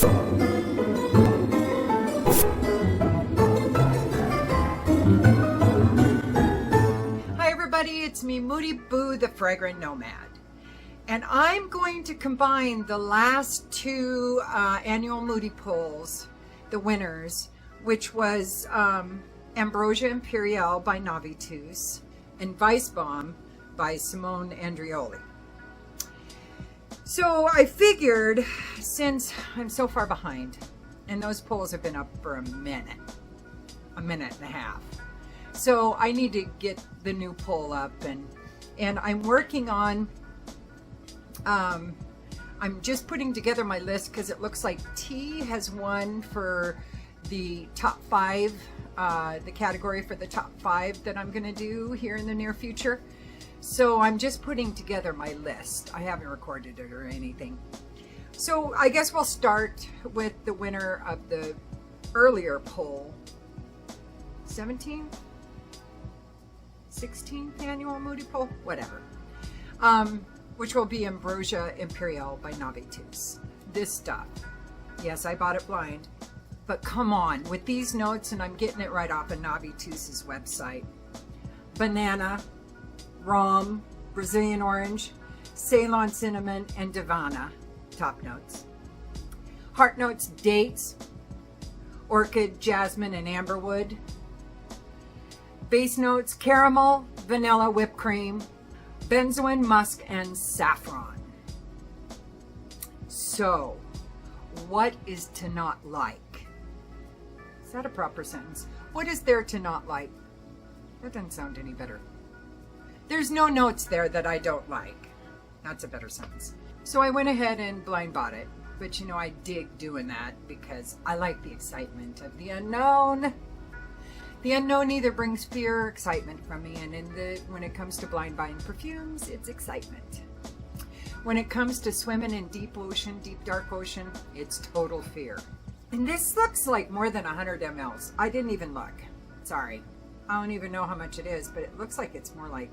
Hi everybody, it's me, Moody Boo, the Fragrant Nomad. And I'm going to combine the last two annual Moody polls, the winners, which was Ambrosia Imperial by Navitus and Vicebomb by Simone Andreoli. So I figured, since I'm so far behind, and those polls have been up for a minute and a half, so I need to get the new poll up, and I'm working on, I'm just putting together my list because it looks like T has won for the top 5, the category for the top 5 that I'm going to do here in the near future. So I'm just putting together my list. I haven't recorded it or anything. So I guess we'll start with the winner of the earlier poll, 17th, 16th annual Moody poll, whatever, which will be Ambrosia Imperial by Navitus. This stuff, yes, I bought it blind, but come on, with these notes, and I'm getting it right off of Navitus's website: banana, rum, Brazilian orange, Ceylon cinnamon, and Divana. Top notes. Heart notes: dates, orchid, jasmine, and amberwood. Base notes: caramel, vanilla, whipped cream, benzoin, musk, and saffron. So, what is to not like? Is that a proper sentence? What is there to not like? That doesn't sound any better. There's no notes there that I don't like. That's a better sentence. So I went ahead and blind bought it. But you know, I dig doing that because I like the excitement of the unknown. The unknown either brings fear or excitement from me. And when it comes to blind buying perfumes, it's excitement. When it comes to swimming in deep ocean, deep dark ocean, it's total fear. And this looks like more than 100 mLs. I didn't even look. Sorry. I don't even know how much it is, but it looks like it's more like,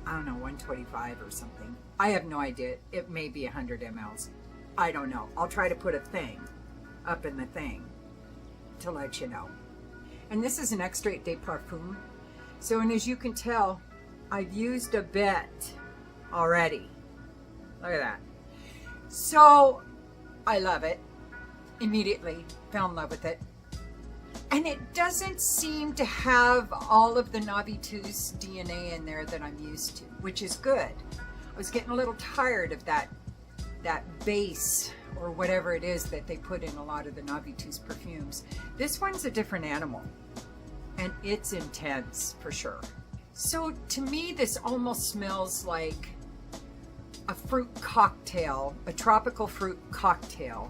I don't know, 125 or something. I have no idea. It may be 100 mLs. I don't know. I'll try to put a thing up in the thing to let you know. And this is an extrait de perfume. So, and as you can tell, I've used a bit already. Look at that. So, I love it. Immediately fell in love with it. And it doesn't seem to have all of the Navitus DNA in there that I'm used to, which is good. I was getting a little tired of that base or whatever it is that they put in a lot of the Navitus perfumes. This one's a different animal, and it's intense for sure. So to me, this almost smells like a fruit cocktail, a tropical fruit cocktail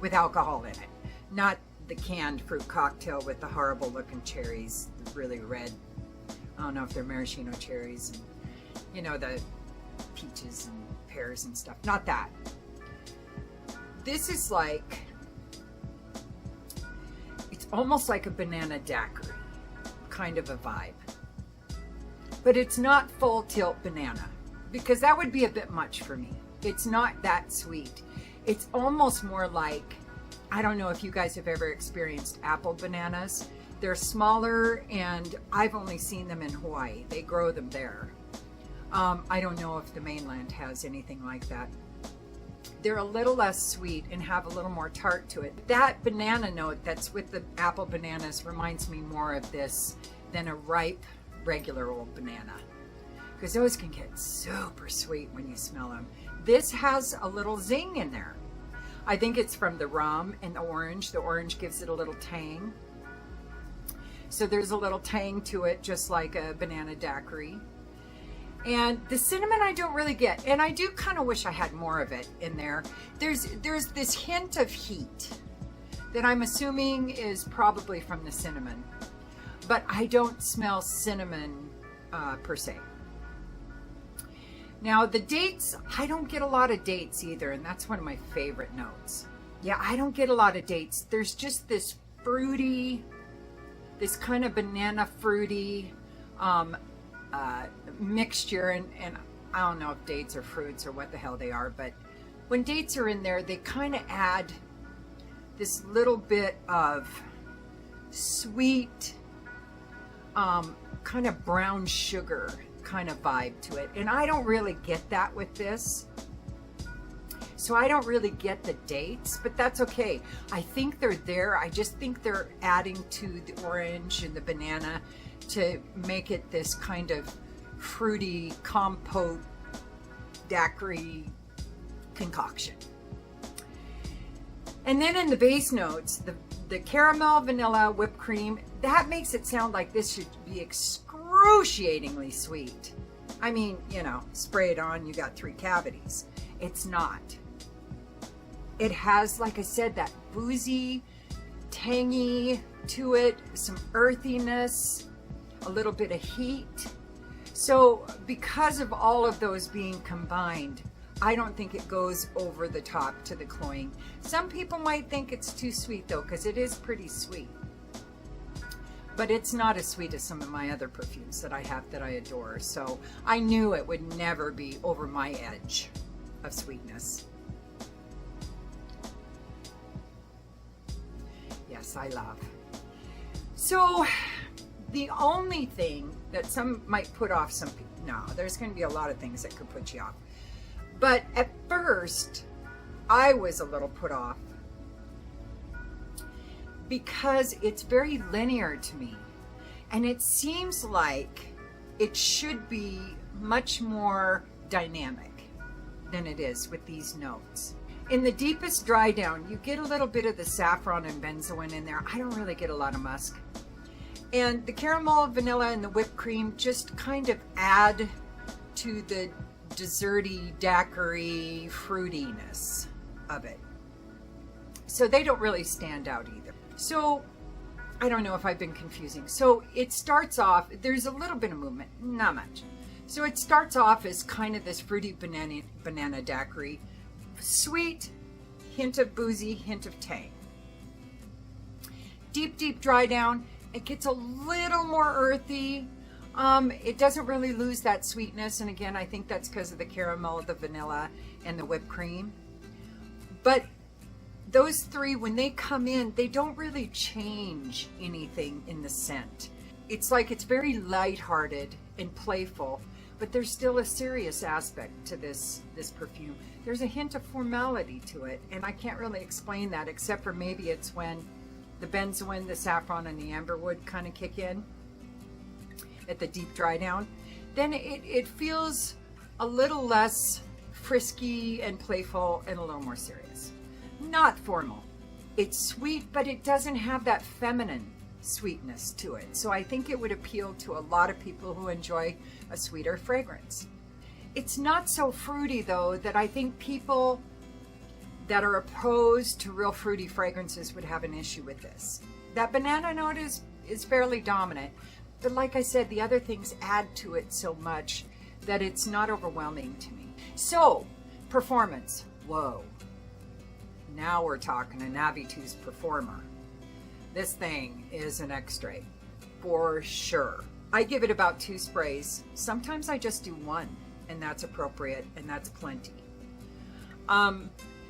with alcohol in it. Not the canned fruit cocktail with the horrible looking cherries, really red. I don't know if they're maraschino cherries, and you know, the peaches and pears and stuff. Not that. This is like, it's almost like a banana daiquiri kind of a vibe. But it's not full tilt banana, because that would be a bit much for me. It's not that sweet. It's almost more like, I don't know if you guys have ever experienced apple bananas. They're smaller, and I've only seen them in Hawaii. They grow them there. I don't know if the mainland has anything like that. They're a little less sweet and have a little more tart to it. That banana note that's with the apple bananas reminds me more of this than a ripe, regular old banana, because those can get super sweet when you smell them. This has a little zing in there. I think it's from the rum and the orange. The orange gives it a little tang. So there's a little tang to it, just like a banana daiquiri. And the cinnamon I don't really get. And I do kind of wish I had more of it in there. There's this hint of heat that I'm assuming is probably from the cinnamon. But I don't smell cinnamon per se. Now the dates, I don't get a lot of dates either, and that's one of my favorite notes. Yeah, I don't get a lot of dates. There's just this fruity, this kind of banana fruity mixture, and I don't know if dates are fruits or what the hell they are, but when dates are in there, they kind of add this little bit of sweet, kind of brown sugar kind of vibe to it. And I don't really get that with this. So I don't really get the dates, but that's okay. I think they're there. I just think they're adding to the orange and the banana to make it this kind of fruity compote daiquiri concoction. And then in the base notes, the caramel, vanilla, whipped cream, that makes it sound like this should be excruciatingly sweet. I mean, you know, spray it on, you got 3 cavities. It's not. It has, like I said, that boozy, tangy to it, some earthiness, a little bit of heat. So because of all of those being combined, I don't think it goes over the top to the cloying. Some people might think it's too sweet though, because it is pretty sweet. But it's not as sweet as some of my other perfumes that I have that I adore. So I knew it would never be over my edge of sweetness. Yes, I love. So the only thing that some might put off some people, no, there's going to be a lot of things that could put you off. But at first, I was a little put off because it's very linear to me. And it seems like it should be much more dynamic than it is with these notes. In the deepest dry down, you get a little bit of the saffron and benzoin in there. I don't really get a lot of musk. And the caramel, vanilla, and the whipped cream just kind of add to the desserty, daiquiri fruitiness of it. So they don't really stand out either. So I don't know if I've been confusing. So it starts off, there's a little bit of movement, not much. So it starts off as kind of this fruity banana daiquiri. Sweet, hint of boozy, hint of tang. Deep dry down, it gets a little more earthy. It doesn't really lose that sweetness, and again, I think that's because of the caramel, the vanilla, and the whipped cream. But those 3, when they come in, they don't really change anything in the scent. It's like it's very lighthearted and playful, but there's still a serious aspect to this perfume. There's a hint of formality to it, and I can't really explain that except for maybe it's when the benzoin, the saffron, and the amberwood kind of kick in at the deep dry down. Then it feels a little less frisky and playful and a little more serious. Not formal. It's sweet, but it doesn't have that feminine sweetness to it. So I think it would appeal to a lot of people who enjoy a sweeter fragrance. It's not so fruity though that I think people that are opposed to real fruity fragrances would have an issue with this. That banana note is fairly dominant, but like I said, the other things add to it so much that it's not overwhelming to me. So, performance, whoa. Now we're talking a Navitus performer. This thing is an X-ray, for sure. I give it about 2 sprays. Sometimes I just do 1, and that's appropriate, and that's plenty.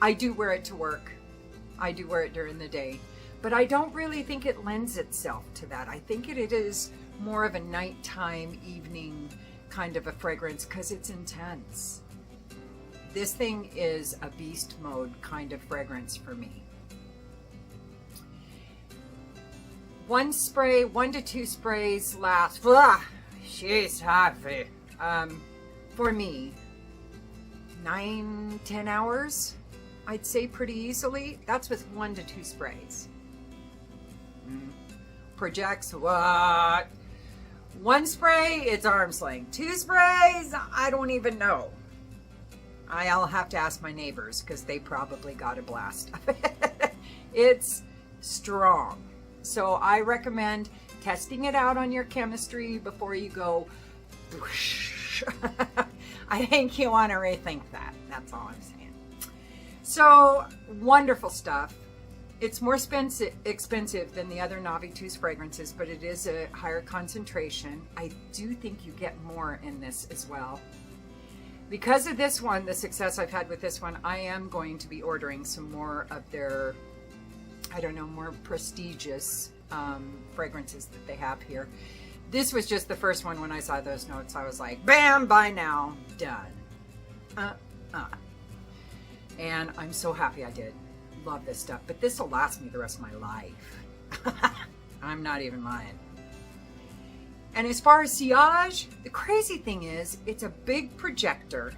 I do wear it to work. I do wear it during the day, but I don't really think it lends itself to that. I think it is more of a nighttime, evening kind of a fragrance because it's intense. This thing is a beast mode kind of fragrance for me. 1 spray, 1 to 2 sprays last, she's happy. For me, 9-10 hours, I'd say pretty easily. That's with 1 to 2 sprays. Projects what? 1 spray, it's arm's length. 2 sprays, I don't even know. I'll have to ask my neighbors because they probably got a blast of it. It's strong. So I recommend testing it out on your chemistry before you go. I think you want to rethink that. That's all I'm saying. So wonderful stuff. It's more expensive than the other Navitus fragrances, but it is a higher concentration. I do think you get more in this as well. Because of this one, the success I've had with this one, I am going to be ordering some more of their I don't know, more prestigious fragrances that they have here. This was just the first one. When I saw those notes, I was like, bam, buy now, done. And I'm so happy I did. Love this stuff, but this will last me the rest of my life. I'm not even lying. And as far as sillage, the crazy thing is it's a big projector.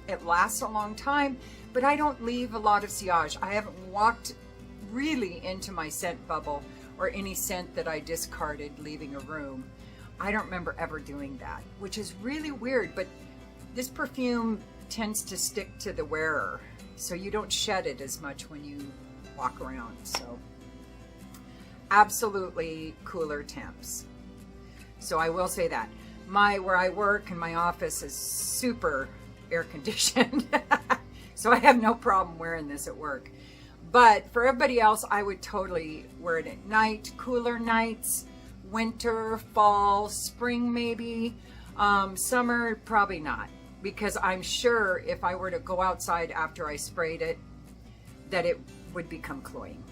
It lasts a long time, but I don't leave a lot of sillage. I haven't walked really into my scent bubble or any scent that I discarded leaving a room. I don't remember ever doing that, which is really weird, but this perfume tends to stick to the wearer, so you don't shed it as much when you walk around. So absolutely cooler temps. So I will say that where I work and my office is super air conditioned. So I have no problem wearing this at work. But for everybody else, I would totally wear it at night, cooler nights, winter, fall, spring maybe, summer probably not, because I'm sure if I were to go outside after I sprayed it, that it would become cloying.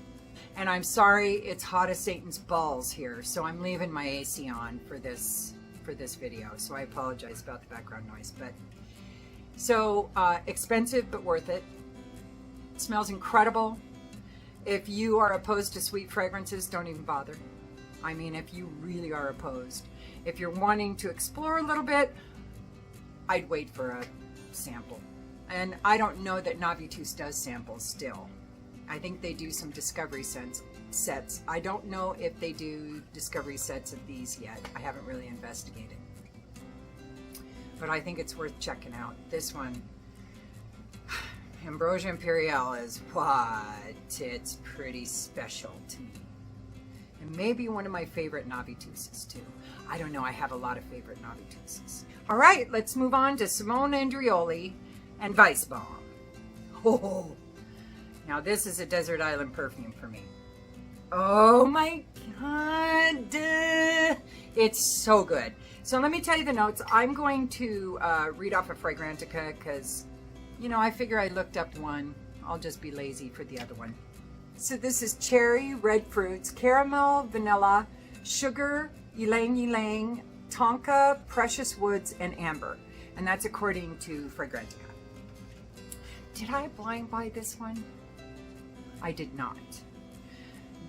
And I'm sorry, it's hot as Satan's balls here, so I'm leaving my AC on for this video. So I apologize about the background noise. But so expensive but worth it. It smells incredible. If you are opposed to sweet fragrances, don't even bother. I mean, if you really are opposed. If you're wanting to explore a little bit, I'd wait for a sample. And I don't know that Navitus does samples still. I think they do some discovery sets. I don't know if they do discovery sets of these yet. I haven't really investigated. But I think it's worth checking out. This one, Ambrosia Imperial, is what? It's pretty special to me. And maybe one of my favorite Navituses too. I don't know, I have a lot of favorite Navituses. All right, let's move on to Simone Andreoli and Vicebomb. Oh, now this is a desert island perfume for me. Oh my God, it's so good. So let me tell you the notes. I'm going to read off a Fragrantica because, you know, I figure I looked up one. I'll just be lazy for the other one. So this is cherry, red fruits, caramel, vanilla, sugar, ylang ylang, tonka, precious woods, and amber. And that's according to Fragrantica. Did I blind buy this one? I did not.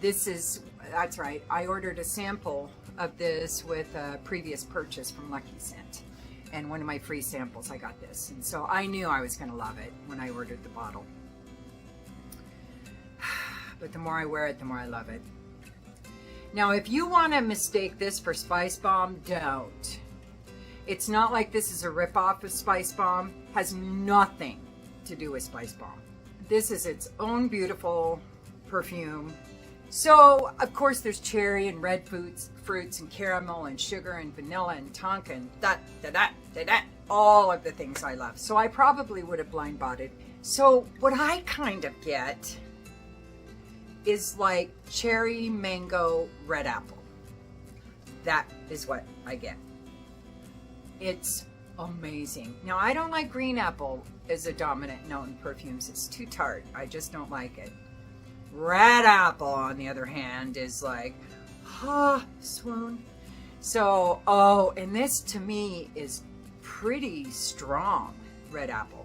That's right. I ordered a sample of this with a previous purchase from Lucky Scent. And one of my free samples, I got this. And so I knew I was going to love it when I ordered the bottle. But the more I wear it, the more I love it. Now, if you want to mistake this for Spice Bomb, don't. It's not like this is a ripoff of Spice Bomb. Has nothing to do with Spice Bomb. This is its own beautiful perfume. So, of course, there's cherry and red fruits and caramel and sugar and vanilla and tonka and all of the things I love. So I probably would have blind bought it. So what I kind of get is like cherry, mango, red apple. That is what I get. It's amazing. Now, I don't like green apple as a dominant note in perfumes. It's too tart. I just don't like it. Red apple, on the other hand, is like, swoon. So, oh, and this to me is pretty strong red apple.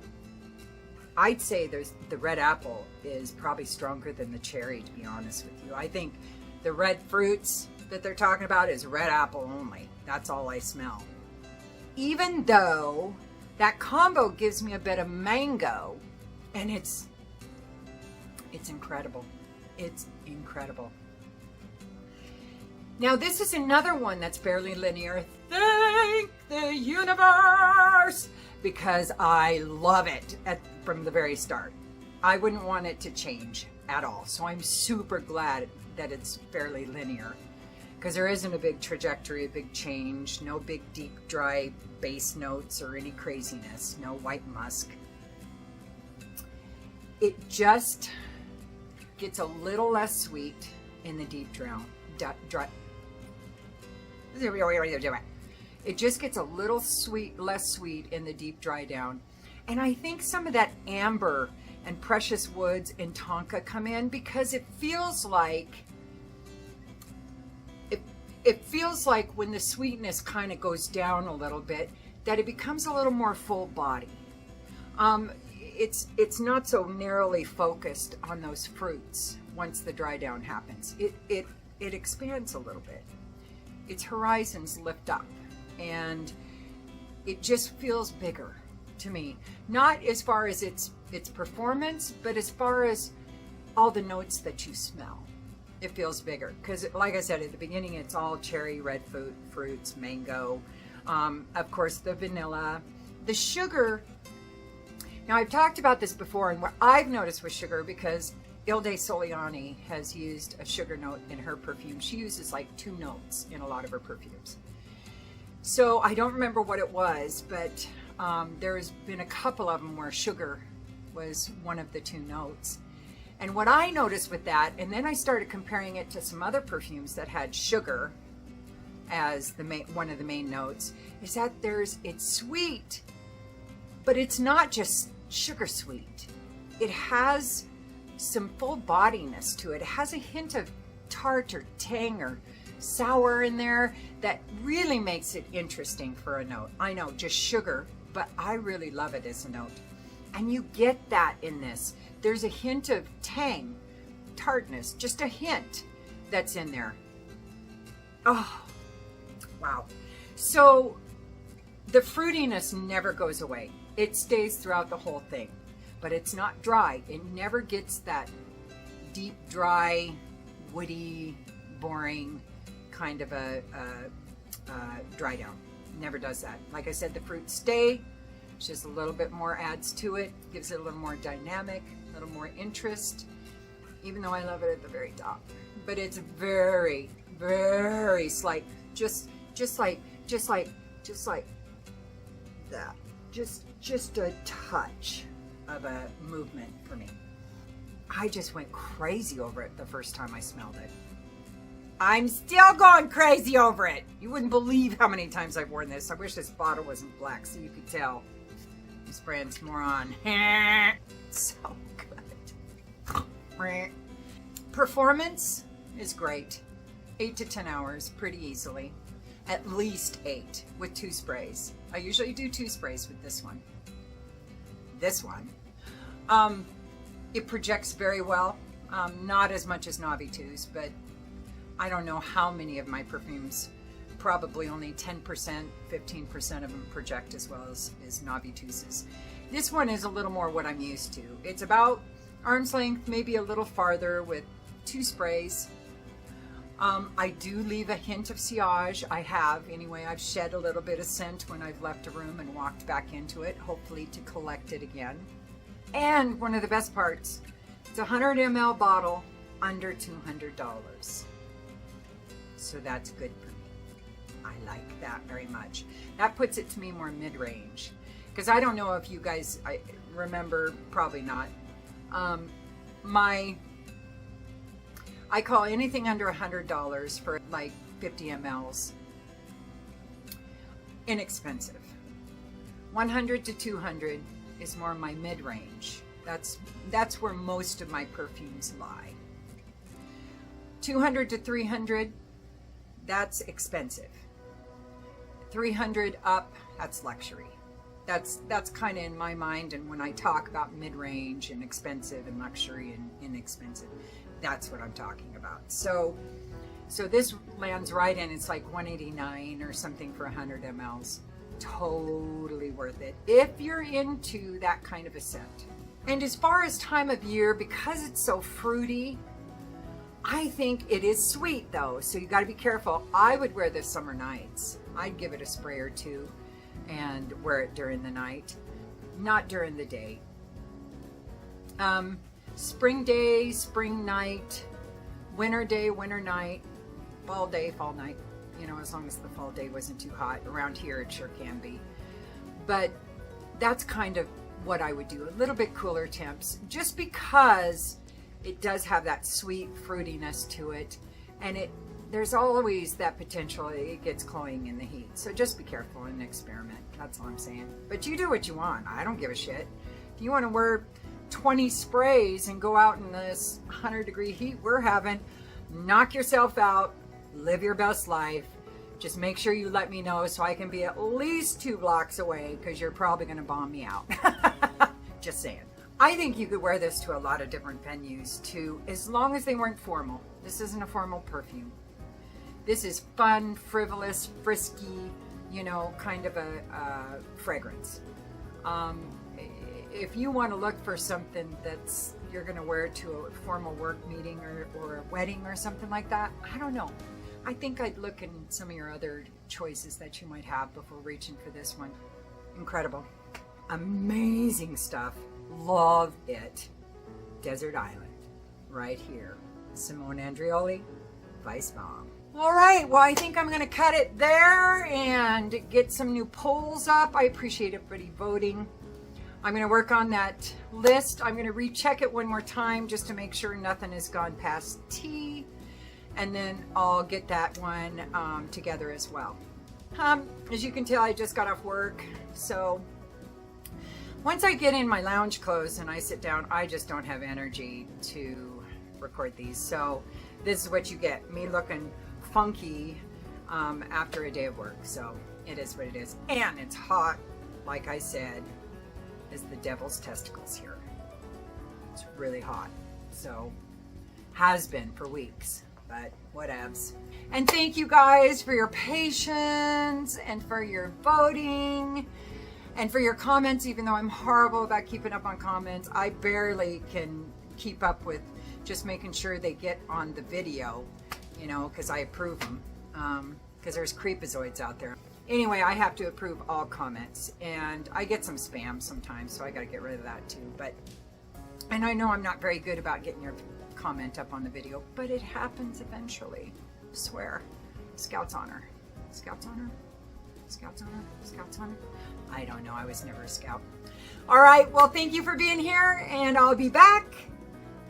I'd say the red apple is probably stronger than the cherry, to be honest with you. I think the red fruits that they're talking about is red apple only. That's all I smell. Even though that combo gives me a bit of mango, and it's incredible. It's incredible. Now, this is another one that's fairly linear. Thank the universe! Because I love it from the very start. I wouldn't want it to change at all. So I'm super glad that it's fairly linear. Because there isn't a big trajectory, a big change, no big deep dry base notes or any craziness, no white musk. It just gets a little less sweet in the deep dry. It just gets a little less sweet in the deep dry down. And I think some of that amber and precious woods and tonka come in, because it feels like when the sweetness kind of goes down a little bit, that it becomes a little more full body. It's not so narrowly focused on those fruits once the dry down happens. It expands a little bit. Its horizons lift up, and it just feels bigger to me. Not as far as its performance, but as far as all the notes that you smell. It feels bigger because, like I said at the beginning, it's all cherry, red fruits, mango, of course the vanilla, the sugar. Now, I've talked about this before, and what I've noticed with sugar, because Ilde Soliani has used a sugar note in her perfume. She uses like 2 notes in a lot of her perfumes. So I don't remember what it was, but there's been a couple of them where sugar was one of the 2 notes. And what I noticed with that, and then I started comparing it to some other perfumes that had sugar as one of the main notes, is that it's sweet, but it's not just sugar sweet. It has some full bodiness to it. It has a hint of tart or tang or sour in there that really makes it interesting for a note. I know, just sugar, but I really love it as a note. And you get that in this. There's a hint of tang, tartness, just a hint that's in there. Oh, wow. So the fruitiness never goes away. It stays throughout the whole thing, but it's not dry. It never gets that deep, dry, woody, boring kind of a dry down. Never does that. Like I said, the fruits stay. It's just a little bit more adds to it, gives it a little more dynamic, a little more interest, even though I love it at the very top. But it's very, very slight, just like that. Just a touch of a movement for me. I just went crazy over it the first time I smelled it. I'm still going crazy over it. You wouldn't believe how many times I've worn this. I wish this bottle wasn't black so you could tell. I'm spraying some more on. So good. Performance is great. 8 to 10 hours, pretty easily. At least 8 with 2 sprays. I usually do 2 sprays with this one. It projects very well. Not as much as Navitus, but I don't know how many of my perfumes, probably only 10%, 15% of them project as well as Navitus's. This one is a little more what I'm used to. It's about arm's length, maybe a little farther with 2 sprays. I do leave a hint of sillage. I have, anyway. I've shed a little bit of scent when I've left a room and walked back into it, hopefully to collect it again. And one of the best parts, it's a 100 ml bottle, under $200. So that's good for me. I like that very much. That puts it to me more mid-range. Because I don't know if you guys remember, probably not. I call anything under $100 for like 50 mLs inexpensive. 100 to 200 is more my mid-range. That's where most of my perfumes lie. 200 to 300, that's expensive. 300 up, that's luxury. That's kind of in my mind, and when I talk about mid-range and expensive and luxury and inexpensive, that's what I'm talking about. So this lands right in. It's like $189 or something for 100 mLs. Totally worth it if you're into that kind of a scent. And as far as time of year, because it's so fruity, I think it is sweet though, so you got to be careful. I would wear this summer nights. I'd give it a spray or 2 and wear it during the night, not during the day. Spring day, spring night, winter day, winter night, fall day, fall night. You know, as long as the fall day wasn't too hot. Around here it sure can be. But that's kind of what I would do. A little bit cooler temps, just because it does have that sweet fruitiness to it, and there's always that potential it gets cloying in the heat. So just be careful and experiment. That's all I'm saying. But you do what you want. I don't give a shit. If you want to wear 20 sprays and go out in this 100-degree heat we're having. Knock yourself out, live your best life. Just make sure you let me know so I can be at least 2 blocks away, because you're probably going to bomb me out. Just saying. I think you could wear this to a lot of different venues too, as long as they weren't formal. This isn't a formal perfume. This is fun, frivolous, frisky, you know, kind of a fragrance. If you want to look for something that's you're going to wear to a formal work meeting or a wedding or something like that, I don't know. I think I'd look in some of your other choices that you might have before reaching for this one. Incredible. Amazing stuff. Love it. Desert Island. Right here. Simone Andreoli, Vicebomb. All right, well, I think I'm going to cut it there and get some new polls up. I appreciate everybody voting. I'm going to work on that list. I'm going to recheck it one more time just to make sure nothing has gone past T. And then I'll get that one together as well. As you can tell, I just got off work. So once I get in my lounge clothes and I sit down, I just don't have energy to record these. So this is what you get, me looking funky after a day of work. So it is what it is. And it's hot, like I said, as the devil's testicles here. It's really hot. So has been for weeks. But whatevs. And thank you guys for your patience and for your voting and for your comments, even though I'm horrible about keeping up on comments. I barely can keep up with just making sure they get on the video, you know, because I approve them, because there's creepazoids out there. Anyway, I have to approve all comments, and I get some spam sometimes, so I got to get rid of that too. And I know I'm not very good about getting your comment up on the video, but it happens eventually. I swear. Scouts honor. Scouts honor? Scouts honor? Scouts honor? I don't know. I was never a scout. All right. Well, thank you for being here, and I'll be back.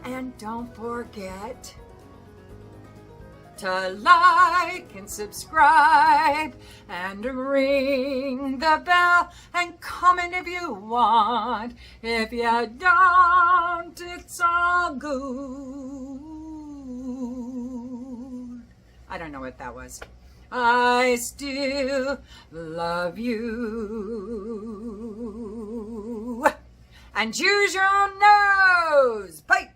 And don't forget to like and subscribe and ring the bell and comment if you want. If you don't, it's all good. I don't know what that was. I still love you. And use your own nose. Bye.